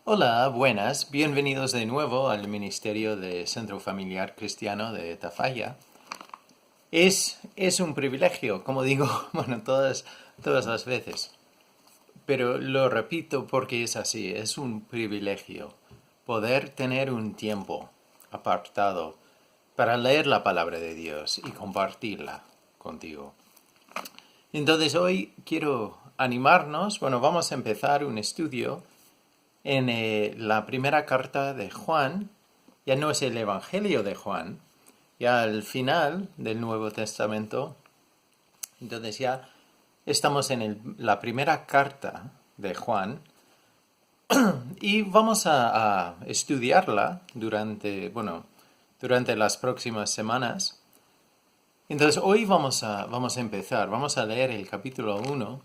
Hola, buenas, bienvenidos de nuevo al Ministerio de Centro Familiar Cristiano de Tafalla. Es un privilegio, como digo, bueno, todas las veces, pero lo repito porque es así, es un privilegio poder tener un tiempo apartado para leer la palabra de Dios y compartirla contigo. Entonces hoy quiero animarnos, bueno, vamos a empezar un estudio en la primera carta de Juan. Ya no es el Evangelio de Juan, ya al final del Nuevo Testamento. Entonces ya estamos en la primera carta de Juan y vamos a estudiarla durante las próximas semanas. Entonces hoy vamos a empezar, vamos a leer el capítulo 1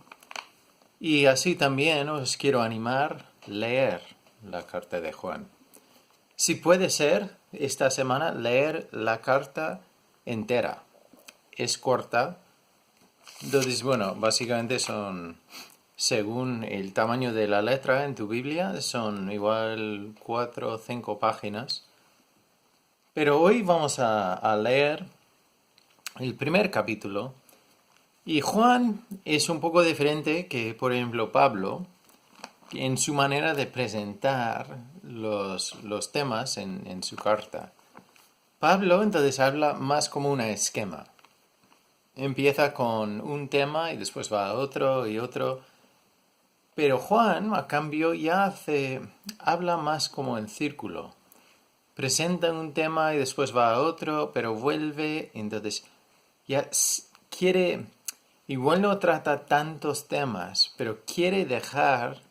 y así también os quiero animar a leer la carta de Juan. Si puede ser, esta semana leer la carta entera. Es corta. Entonces, bueno, básicamente son, según el tamaño de la letra en tu Biblia, son igual 4 o 5 páginas. Pero hoy vamos a leer el primer capítulo. Y Juan es un poco diferente que, por ejemplo, Pablo, en su manera de presentar los temas en su carta. Pablo entonces habla más como un esquema. Empieza con un tema y después va a otro y otro. Pero Juan, a cambio, habla más como en círculo. Presenta un tema y después va a otro, pero vuelve. Entonces ya quiere, igual no trata tantos temas, pero quiere dejar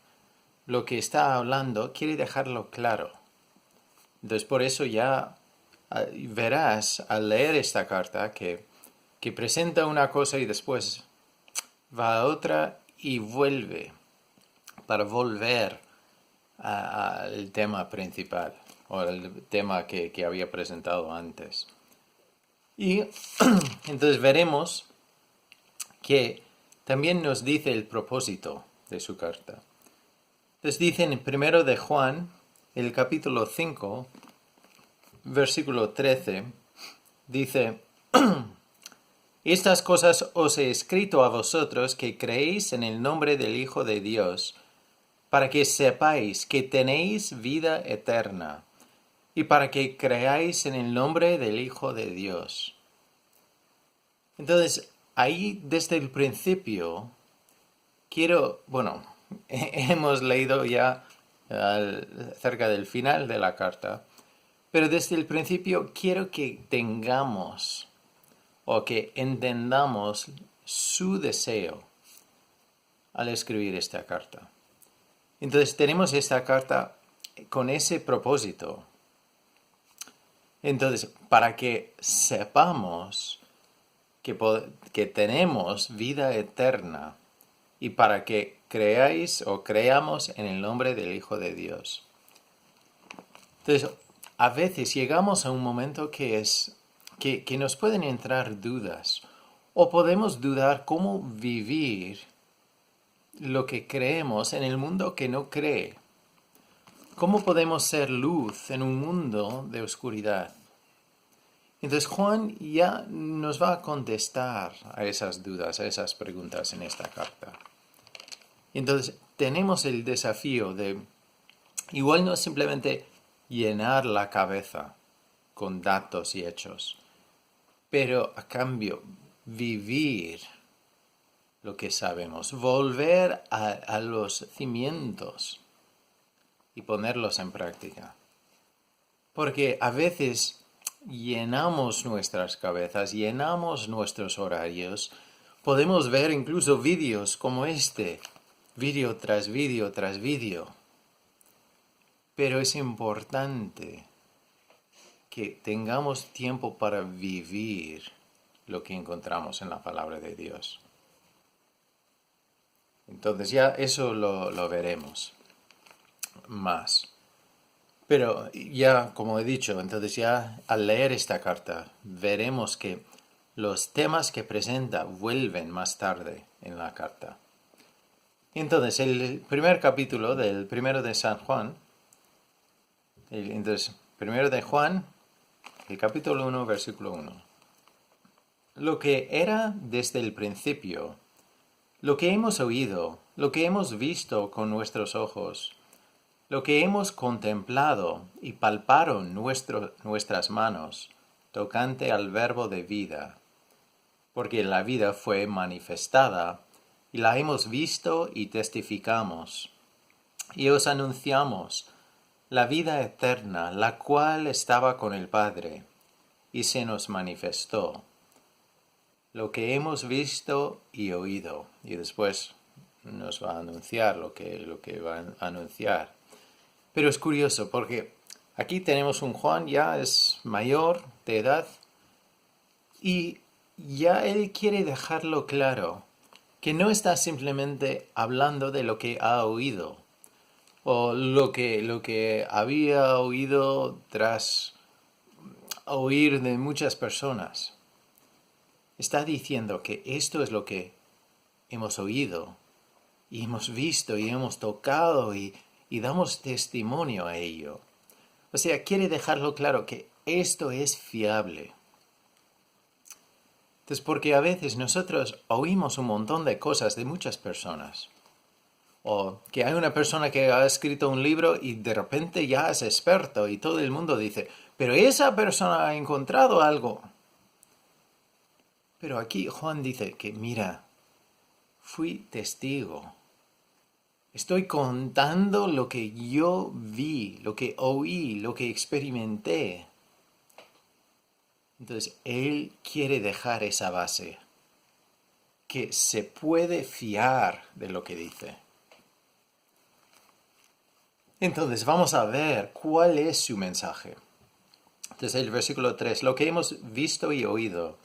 lo que está hablando, quiere dejarlo claro. Entonces por eso ya verás al leer esta carta que presenta una cosa y después va a otra y vuelve para volver al tema principal o al tema que había presentado antes. Y entonces veremos que también nos dice el propósito de su carta. Entonces dice en primero de Juan, el capítulo 5, versículo 13, dice: Estas cosas os he escrito a vosotros que creéis en el nombre del Hijo de Dios, para que sepáis que tenéis vida eterna, y para que creáis en el nombre del Hijo de Dios. Entonces, ahí desde el principio, hemos leído ya cerca del final de la carta, pero desde el principio quiero que tengamos o que entendamos su deseo al escribir esta carta. Entonces tenemos esta carta con ese propósito. Entonces, para que sepamos que tenemos vida eterna y para que creáis o creamos en el nombre del Hijo de Dios. Entonces, a veces llegamos a un momento que nos pueden entrar dudas o podemos dudar cómo vivir lo que creemos en el mundo que no cree. ¿Cómo podemos ser luz en un mundo de oscuridad? Entonces Juan ya nos va a contestar a esas dudas, a esas preguntas en esta carta. Entonces tenemos el desafío de, igual no simplemente llenar la cabeza con datos y hechos, pero a cambio vivir lo que sabemos, volver a los cimientos y ponerlos en práctica. Porque a veces llenamos nuestras cabezas, llenamos nuestros horarios, podemos ver incluso vídeos como este, vídeo tras vídeo tras vídeo. Pero es importante que tengamos tiempo para vivir lo que encontramos en la palabra de Dios. Entonces ya eso lo veremos más. Pero ya, como he dicho, entonces ya al leer esta carta veremos que los temas que presenta vuelven más tarde en la carta. Entonces, el primer capítulo del primero de San Juan Entonces, primero de Juan, el capítulo 1, versículo 1. Lo que era desde el principio, lo que hemos oído, lo que hemos visto con nuestros ojos, lo que hemos contemplado y palparon nuestras manos, tocante al verbo de vida, porque la vida fue manifestada, y la hemos visto y testificamos, y os anunciamos la vida eterna, la cual estaba con el Padre, y se nos manifestó. Lo que hemos visto y oído. Y después nos va a anunciar lo que va a anunciar. Pero es curioso porque aquí tenemos un Juan, ya es mayor de edad, y ya él quiere dejarlo claro, que no está simplemente hablando de lo que ha oído, o lo que había oído tras oír de muchas personas. Está diciendo que esto es lo que hemos oído, y hemos visto, y hemos tocado, y damos testimonio a ello. O sea, quiere dejarlo claro que esto es fiable. Entonces, porque a veces nosotros oímos un montón de cosas de muchas personas. O que hay una persona que ha escrito un libro y de repente ya es experto y todo el mundo dice, pero esa persona ha encontrado algo. Pero aquí Juan dice que, mira, fui testigo. Estoy contando lo que yo vi, lo que oí, lo que experimenté. Entonces, él quiere dejar esa base, que se puede fiar de lo que dice. Entonces, vamos a ver cuál es su mensaje. Entonces, el versículo 3, lo que hemos visto y oído,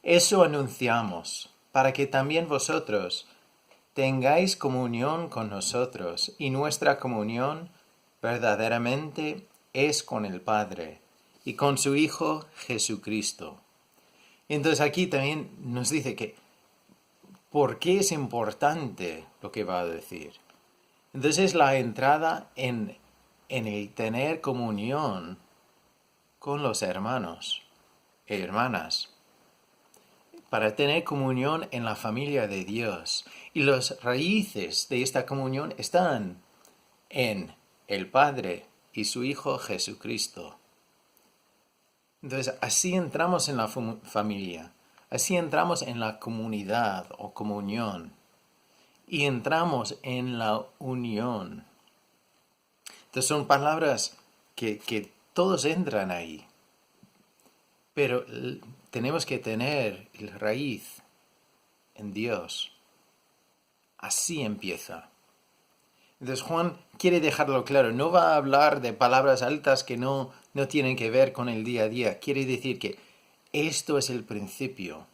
eso anunciamos, para que también vosotros tengáis comunión con nosotros, y nuestra comunión verdaderamente es con el Padre y con su Hijo Jesucristo. Entonces aquí también nos dice que por qué es importante lo que va a decir. Entonces es la entrada en el tener comunión con los hermanos y hermanas, para tener comunión en la familia de Dios. Y las raíces de esta comunión están en el Padre y su Hijo Jesucristo. Entonces, así entramos en la familia, así entramos en la comunidad o comunión, y entramos en la unión. Entonces, son palabras que todos entran ahí, pero tenemos que tener la raíz en Dios. Así empieza. Entonces Juan quiere dejarlo claro, no va a hablar de palabras altas que no tienen que ver con el día a día. Quiere decir que esto es el principio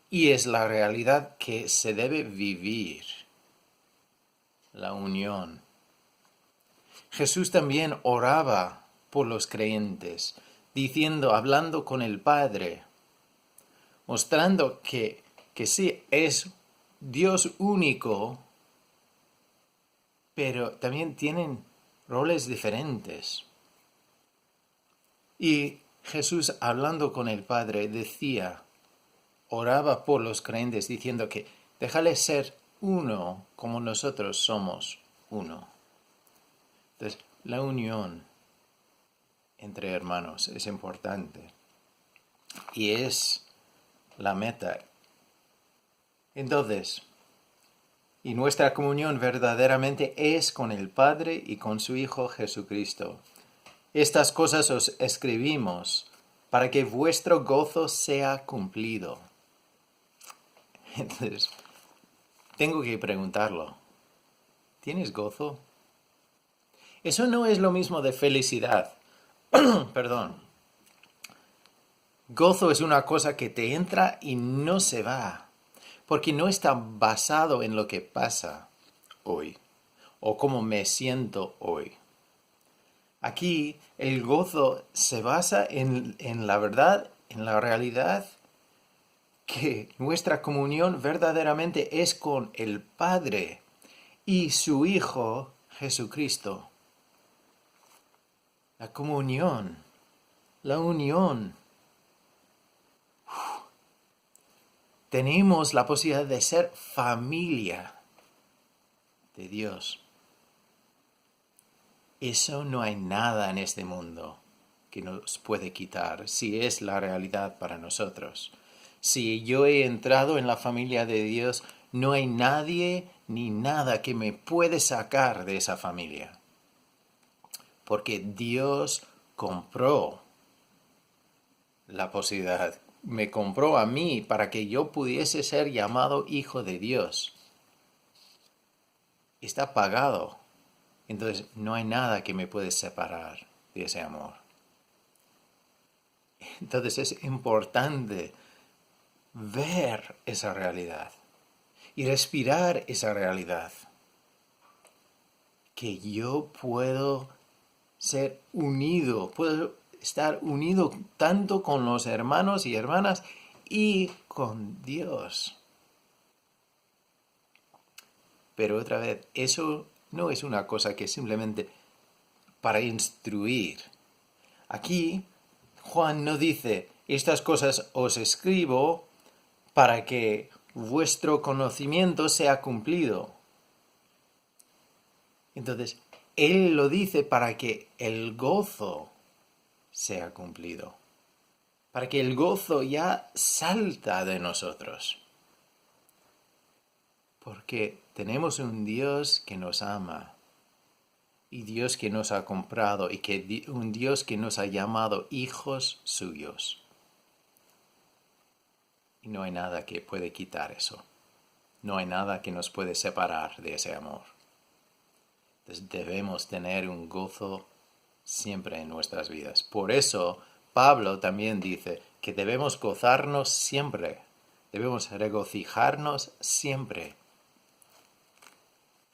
y es la realidad que se debe vivir, la unión. Jesús también oraba por los creyentes, diciendo, hablando con el Padre, mostrando que sí, es Dios único, pero también tienen roles diferentes. Y Jesús, hablando con el Padre, decía, oraba por los creyentes, diciendo que déjales ser uno como nosotros somos uno. Entonces, la unión entre hermanos es importante y es la meta. Entonces, y nuestra comunión verdaderamente es con el Padre y con su Hijo Jesucristo. Estas cosas os escribimos para que vuestro gozo sea cumplido. Entonces, tengo que preguntarlo. ¿Tienes gozo? Eso no es lo mismo de felicidad. Perdón. Gozo es una cosa que te entra y no se va, porque no está basado en lo que pasa hoy o cómo me siento hoy. Aquí el gozo se basa en la verdad, en la realidad, que nuestra comunión verdaderamente es con el Padre y su Hijo Jesucristo. La comunión, la unión. Tenemos la posibilidad de ser familia de Dios. Eso no hay nada en este mundo que nos puede quitar, si es la realidad para nosotros. Si yo he entrado en la familia de Dios, no hay nadie ni nada que me puede sacar de esa familia. Porque Dios compró la posibilidad, me compró a mí para que yo pudiese ser llamado hijo de Dios. Está pagado. Entonces no hay nada que me puede separar de ese amor. Entonces es importante ver esa realidad y respirar esa realidad. Que yo puedo ser unido, puedo estar unido tanto con los hermanos y hermanas y con Dios. Pero otra vez, eso no es una cosa que simplemente para instruir. Aquí Juan no dice, estas cosas os escribo para que vuestro conocimiento sea cumplido. Entonces, él lo dice para que el gozo sea cumplido. Para que el gozo ya salta de nosotros. Porque tenemos un Dios que nos ama. Y Dios que nos ha comprado. Y un Dios que nos ha llamado hijos suyos. Y no hay nada que puede quitar eso. No hay nada que nos puede separar de ese amor. Entonces debemos tener un gozo siempre en nuestras vidas. Por eso Pablo también dice que debemos gozarnos siempre. Debemos regocijarnos siempre.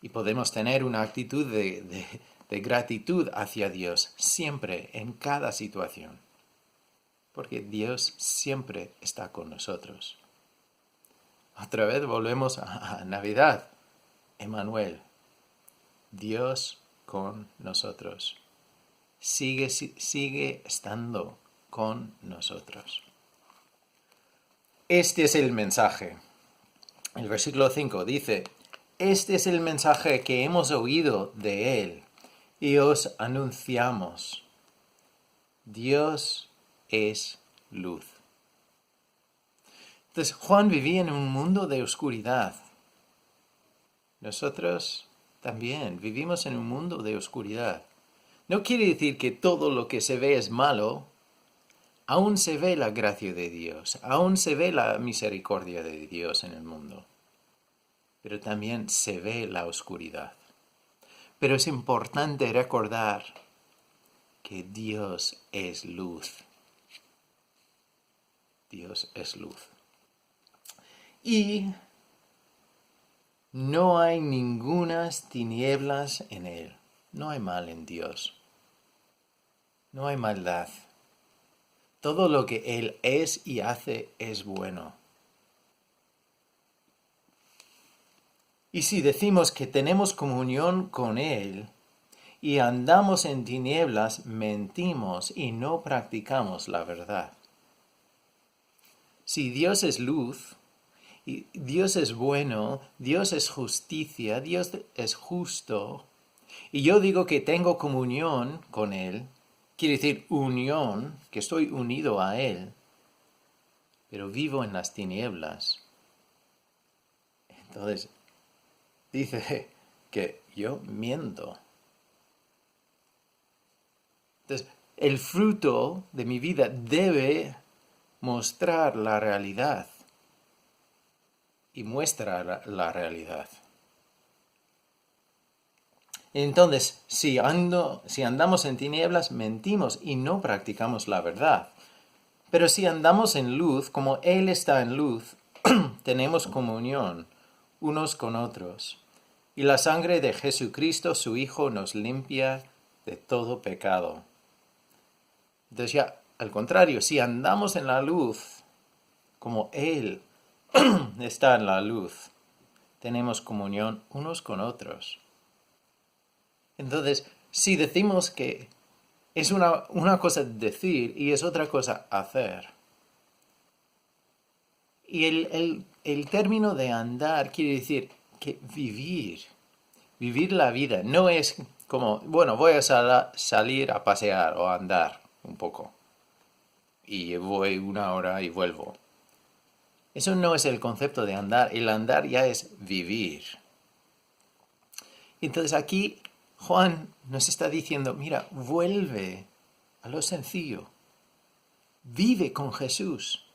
Y podemos tener una actitud de gratitud hacia Dios siempre, en cada situación. Porque Dios siempre está con nosotros. Otra vez volvemos a Navidad. Emmanuel, Dios con nosotros. Sigue estando con nosotros. Este es el mensaje. El versículo 5 dice, este es el mensaje que hemos oído de Él y os anunciamos. Dios es luz. Entonces, Juan vivía en un mundo de oscuridad. Nosotros también vivimos en un mundo de oscuridad. No quiere decir que todo lo que se ve es malo. Aún se ve la gracia de Dios. Aún se ve la misericordia de Dios en el mundo. Pero también se ve la oscuridad. Pero es importante recordar que Dios es luz. Dios es luz. Y no hay ningunas tinieblas en Él. No hay mal en Dios. No hay maldad. Todo lo que Él es y hace es bueno. Y si decimos que tenemos comunión con Él y andamos en tinieblas, mentimos y no practicamos la verdad. Si Dios es luz, y Dios es bueno, Dios es justicia, Dios es justo, y yo digo que tengo comunión con Él, quiere decir unión, que estoy unido a Él, pero vivo en las tinieblas. Entonces, dice que yo miento. Entonces, el fruto de mi vida debe mostrar la realidad. Y muestra la realidad. Entonces, si andamos en tinieblas, mentimos y no practicamos la verdad. Pero si andamos en luz, como Él está en luz, tenemos comunión unos con otros. Y la sangre de Jesucristo, su Hijo, nos limpia de todo pecado. Entonces ya, al contrario, si andamos en la luz, como Él está en la luz, tenemos comunión unos con otros. Entonces, si decimos que Es una cosa decir y es otra cosa hacer. Y el término de andar quiere decir que vivir la vida. No es como, bueno, voy a salir a pasear o a andar un poco. Y voy 1 hora y vuelvo. Eso no es el concepto de andar. El andar ya es vivir. Entonces aquí Juan nos está diciendo, mira, vuelve a lo sencillo. Vive con Jesús.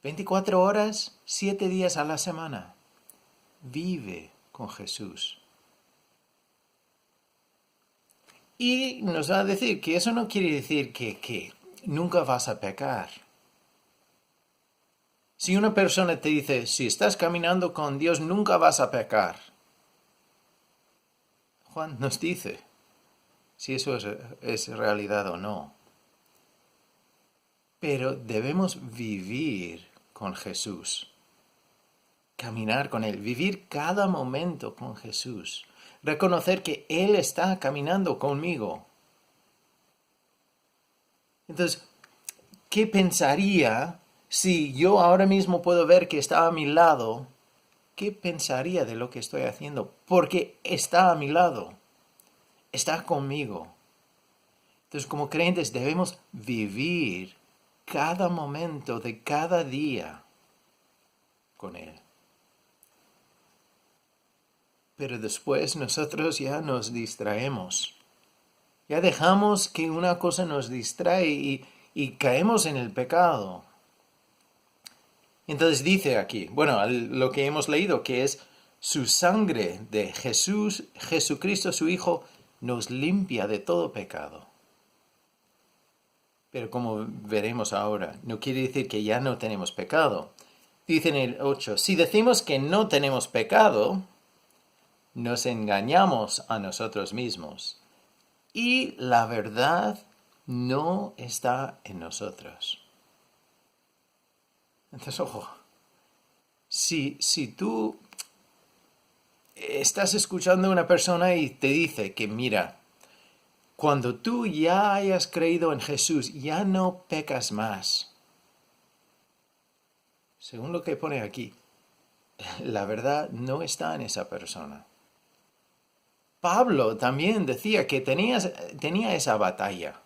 24 horas, 7 días a la semana. Vive con Jesús. Y nos va a decir que eso no quiere decir que nunca vas a pecar. Si una persona te dice, si estás caminando con Dios, nunca vas a pecar. Juan nos dice si eso es realidad o no. Pero debemos vivir con Jesús. Caminar con Él, vivir cada momento con Jesús. Reconocer que Él está caminando conmigo. Entonces, ¿qué pensaría si yo ahora mismo puedo ver que está a mi lado? ¿Qué pensaría de lo que estoy haciendo? Porque está a mi lado. Está conmigo. Entonces, como creyentes debemos vivir cada momento de cada día con Él. Pero después nosotros ya nos distraemos. Ya dejamos que una cosa nos distrae y caemos en el pecado. Entonces dice aquí, bueno, lo que hemos leído, que es su sangre de Jesucristo, su Hijo, nos limpia de todo pecado. Pero como veremos ahora, no quiere decir que ya no tenemos pecado. Dice en el 8, si decimos que no tenemos pecado, nos engañamos a nosotros mismos y la verdad no está en nosotros. Entonces, ojo, si tú estás escuchando a una persona y te dice que, mira, cuando tú ya hayas creído en Jesús, ya no pecas más. Según lo que pone aquí, la verdad no está en esa persona. Pablo también decía que tenía esa batalla,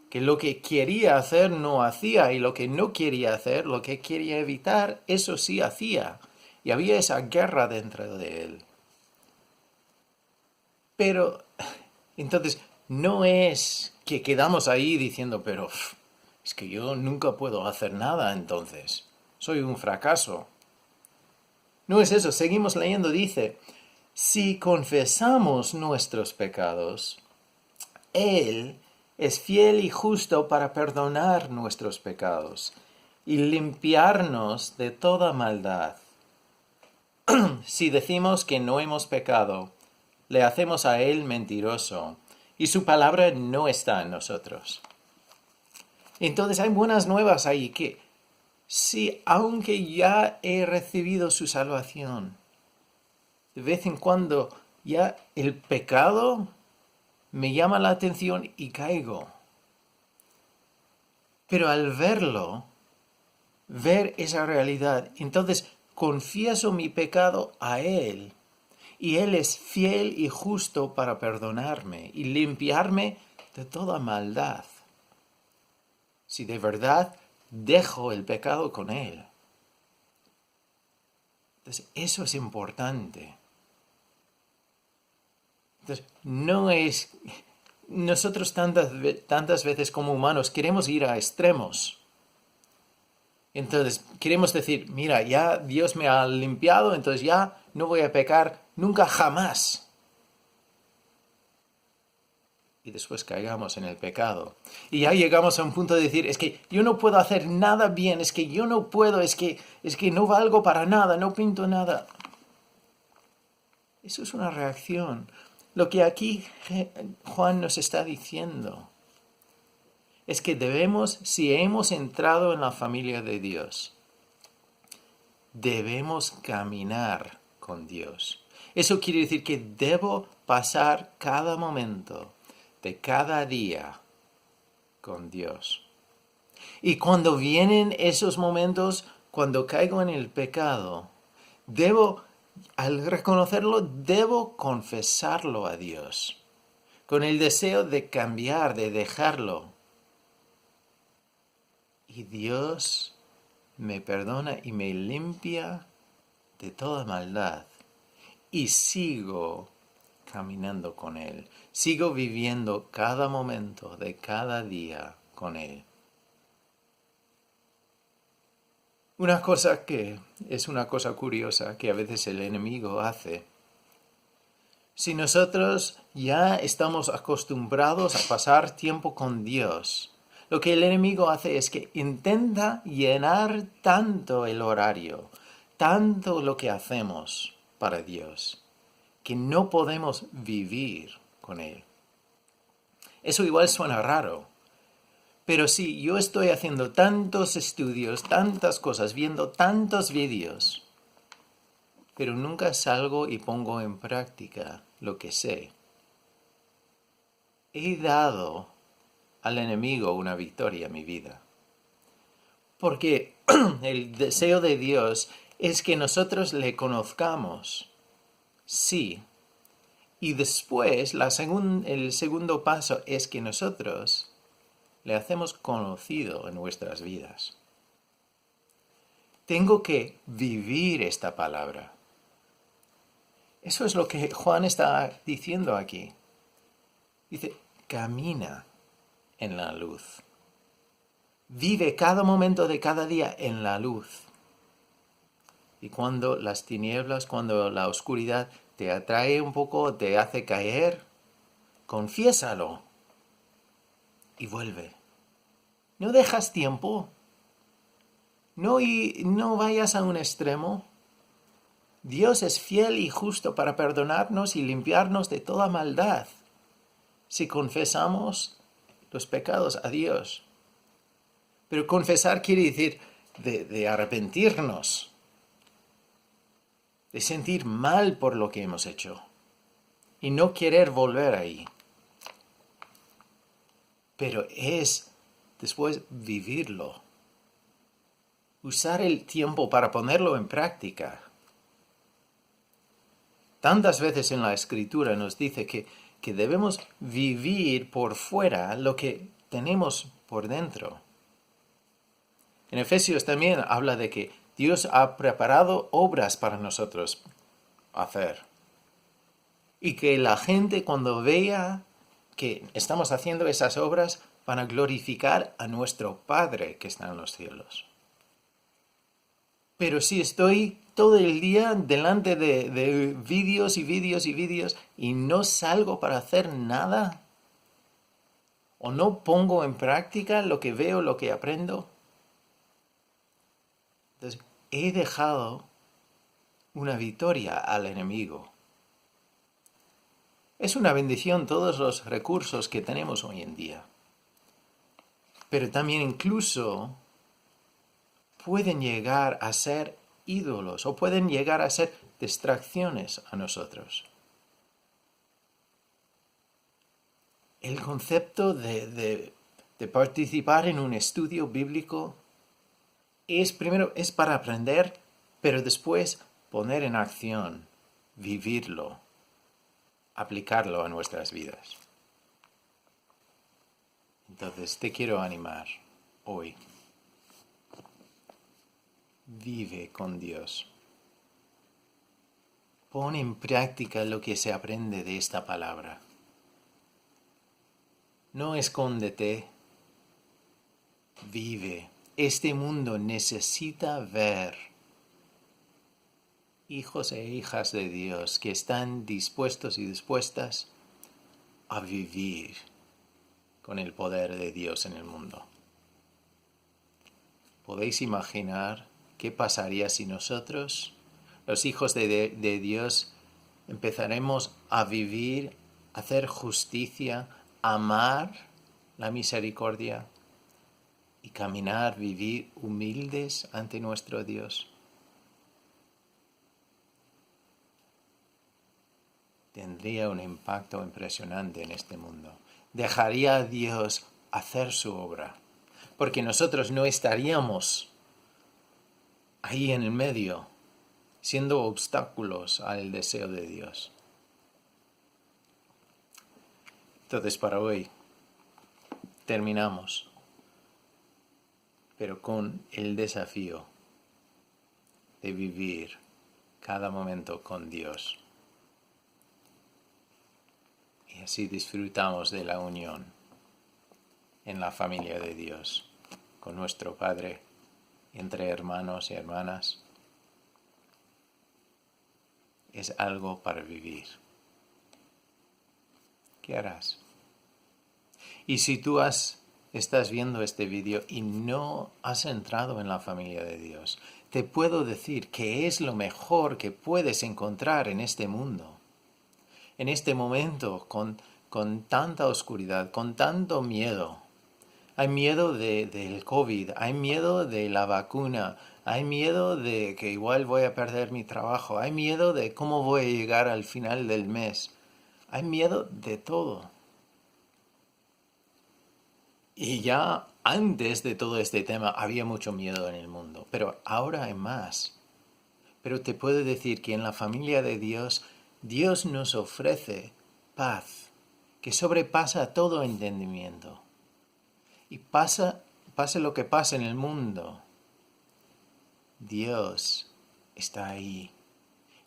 que lo que quería hacer no hacía y lo que no quería hacer, lo que quería evitar, eso sí hacía. Y había esa guerra dentro de él. Pero entonces no es que quedamos ahí diciendo, pero es que yo nunca puedo hacer nada entonces, soy un fracaso. No es eso, seguimos leyendo, dice, si confesamos nuestros pecados, Él es fiel y justo para perdonar nuestros pecados y limpiarnos de toda maldad. Si decimos que no hemos pecado, le hacemos a Él mentiroso y su palabra no está en nosotros. Entonces hay buenas nuevas ahí que si aunque ya he recibido su salvación, de vez en cuando ya el pecado me llama la atención y caigo. Pero al verlo, ver esa realidad, entonces confieso mi pecado a Él. Y Él es fiel y justo para perdonarme y limpiarme de toda maldad. Si de verdad dejo el pecado con Él. Entonces, eso es importante. Entonces, no es... Nosotros tantas veces como humanos queremos ir a extremos. Entonces, queremos decir, mira, ya Dios me ha limpiado, entonces ya no voy a pecar nunca jamás. Y después caigamos en el pecado. Y ya llegamos a un punto de decir, es que yo no puedo hacer nada bien, es que yo no puedo, es que no valgo para nada, no pinto nada. Eso es una reacción. Lo que aquí Juan nos está diciendo es que debemos, si hemos entrado en la familia de Dios, debemos caminar con Dios. Eso quiere decir que debo pasar cada momento de cada día con Dios. Y cuando vienen esos momentos, cuando caigo en el pecado, al reconocerlo, debo confesarlo a Dios, con el deseo de cambiar, de dejarlo. Y Dios me perdona y me limpia de toda maldad. Y sigo caminando con Él. Sigo viviendo cada momento de cada día con Él. Una cosa que es una cosa curiosa que a veces el enemigo hace. Si nosotros ya estamos acostumbrados a pasar tiempo con Dios, lo que el enemigo hace es que intenta llenar tanto el horario, tanto lo que hacemos para Dios, que no podemos vivir con Él. Eso igual suena raro, pero sí, yo estoy haciendo tantos estudios, tantas cosas, viendo tantos vídeos, pero nunca salgo y pongo en práctica lo que sé. He dado al enemigo una victoria en mi vida. Porque el deseo de Dios es que nosotros le conozcamos, sí. Y después, el segundo paso es que nosotros le hacemos conocido en nuestras vidas. Tengo que vivir esta palabra. Eso es lo que Juan está diciendo aquí. Dice, camina en la luz. Vive cada momento de cada día en la luz. Y cuando las tinieblas, cuando la oscuridad te atrae un poco, te hace caer, confiésalo y vuelve. No dejas tiempo. No vayas a un extremo. Dios es fiel y justo para perdonarnos y limpiarnos de toda maldad si confesamos los pecados a Dios. Pero confesar quiere decir de arrepentirnos, de sentir mal por lo que hemos hecho y no querer volver ahí. Pero es después vivirlo, usar el tiempo para ponerlo en práctica. Tantas veces en la Escritura nos dice que debemos vivir por fuera lo que tenemos por dentro. En Efesios también habla de que Dios ha preparado obras para nosotros hacer. Y que la gente cuando vea que estamos haciendo esas obras van a glorificar a nuestro Padre que está en los cielos. Pero si estoy todo el día delante de vídeos y vídeos y vídeos y no salgo para hacer nada, o no pongo en práctica lo que veo, lo que aprendo, entonces he dejado una victoria al enemigo. Es una bendición todos los recursos que tenemos hoy en día. Pero también incluso pueden llegar a ser ídolos o pueden llegar a ser distracciones a nosotros. El concepto de participar en un estudio bíblico primero es para aprender, pero después poner en acción, vivirlo, aplicarlo a nuestras vidas. Entonces te quiero animar hoy. Vive con Dios. Pon en práctica lo que se aprende de esta palabra. No escóndete. Vive. Este mundo necesita ver hijos e hijas de Dios que están dispuestos y dispuestas a vivir con el poder de Dios en el mundo. ¿Podéis imaginar qué pasaría si nosotros, los hijos de Dios, empezaremos a vivir, a hacer justicia, amar la misericordia y caminar, vivir humildes ante nuestro Dios? Tendría un impacto impresionante en este mundo. dejaría a Dios hacer su obra, porque nosotros no estaríamos ahí en el medio, siendo obstáculos al deseo de Dios. Entonces, para hoy terminamos, pero con el desafío de vivir cada momento con Dios. Y así disfrutamos de la unión en la familia de Dios, con nuestro Padre, entre hermanos y hermanas. Es algo para vivir. ¿Qué harás? Y si tú estás viendo este vídeo y no has entrado en la familia de Dios, te puedo decir que es lo mejor que puedes encontrar en este mundo. En este momento, con tanta oscuridad, con tanto miedo. Hay miedo del COVID, hay miedo de la vacuna, hay miedo de que igual voy a perder mi trabajo, hay miedo de cómo voy a llegar al final del mes. Hay miedo de todo. Y ya antes de todo este tema había mucho miedo en el mundo, pero ahora hay más. Pero te puedo decir que en la familia de Dios, Dios nos ofrece paz, que sobrepasa todo entendimiento. Y pase lo que pase en el mundo, Dios está ahí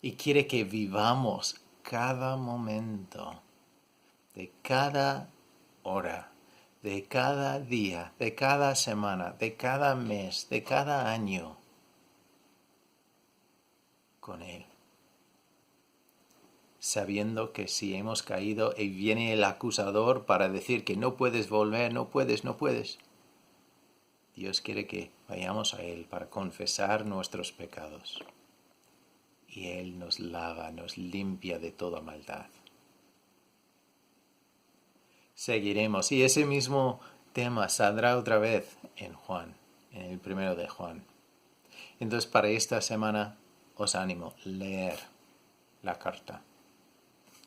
y quiere que vivamos cada momento, de cada hora, de cada día, de cada semana, de cada mes, de cada año, con Él. Sabiendo que si hemos caído y viene el acusador para decir que no puedes volver, no puedes, Dios quiere que vayamos a Él para confesar nuestros pecados. Y Él nos lava, nos limpia de toda maldad. Seguiremos. Y ese mismo tema saldrá otra vez en Juan, en el primero de Juan. Entonces, para esta semana os animo a leer la carta.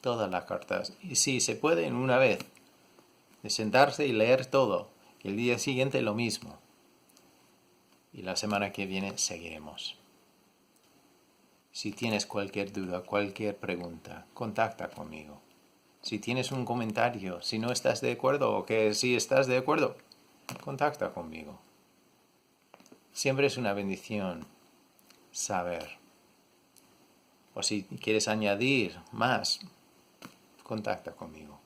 Toda la carta. Y si se puede en una vez, de sentarse y leer todo. Y el día siguiente lo mismo. Y la semana que viene seguiremos. Si tienes cualquier duda, cualquier pregunta, contacta conmigo. Si tienes un comentario, si no estás de acuerdo o que si estás de acuerdo, contacta conmigo. Siempre es una bendición saber. O si quieres añadir más, contacta conmigo.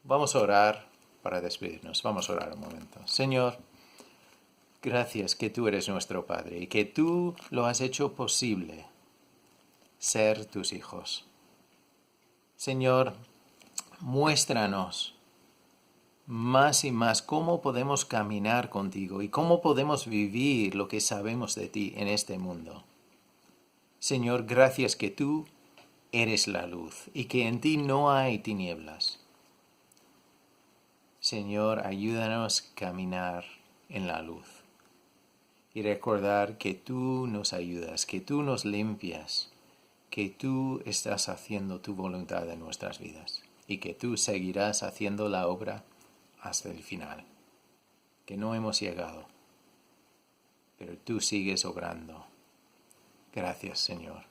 Vamos a orar para despedirnos. Vamos a orar un momento. Señor, gracias que tú eres nuestro Padre y que tú lo has hecho posible ser tus hijos. Señor, muéstranos más y más cómo podemos caminar contigo y cómo podemos vivir lo que sabemos de ti en este mundo. Señor, gracias que tú eres la luz y que en ti no hay tinieblas. Señor, ayúdanos a caminar en la luz y recordar que tú nos ayudas, que tú nos limpias, que tú estás haciendo tu voluntad en nuestras vidas y que tú seguirás haciendo la obra hasta el final, que no hemos llegado, pero tú sigues obrando. Gracias, Señor.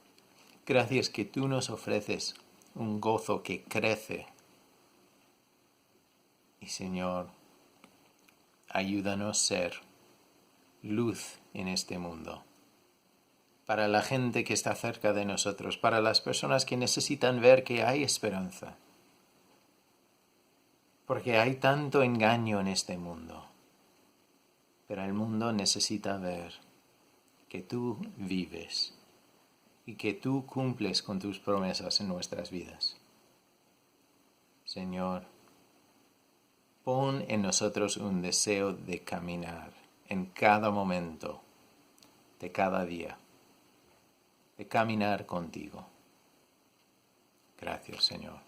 Gracias que tú nos ofreces un gozo que crece. Y, Señor, ayúdanos a ser luz en este mundo. Para la gente que está cerca de nosotros, para las personas que necesitan ver que hay esperanza. Porque hay tanto engaño en este mundo. Pero el mundo necesita ver que tú vives y que tú cumples con tus promesas en nuestras vidas. Señor, pon en nosotros un deseo de caminar en cada momento de cada día, de caminar contigo. Gracias, Señor.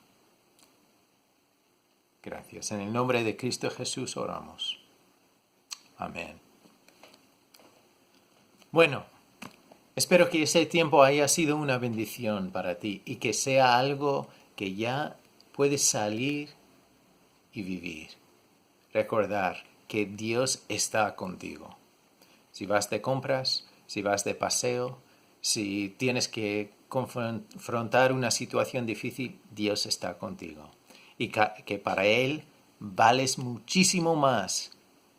Gracias. En el nombre de Cristo Jesús oramos. Amén. Bueno, espero que ese tiempo haya sido una bendición para ti y que sea algo que ya puedes salir y vivir. Recordar que Dios está contigo. Si vas de compras, si vas de paseo, si tienes que confrontar una situación difícil, Dios está contigo. Y que para Él vales muchísimo más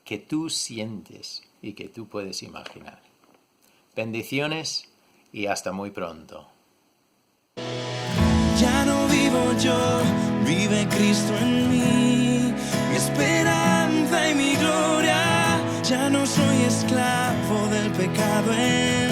que tú sientes y que tú puedes imaginar. Bendiciones y hasta muy pronto. Ya no vivo yo, vive Cristo en mí, mi esperanza y mi gloria. Ya no soy esclavo del pecado.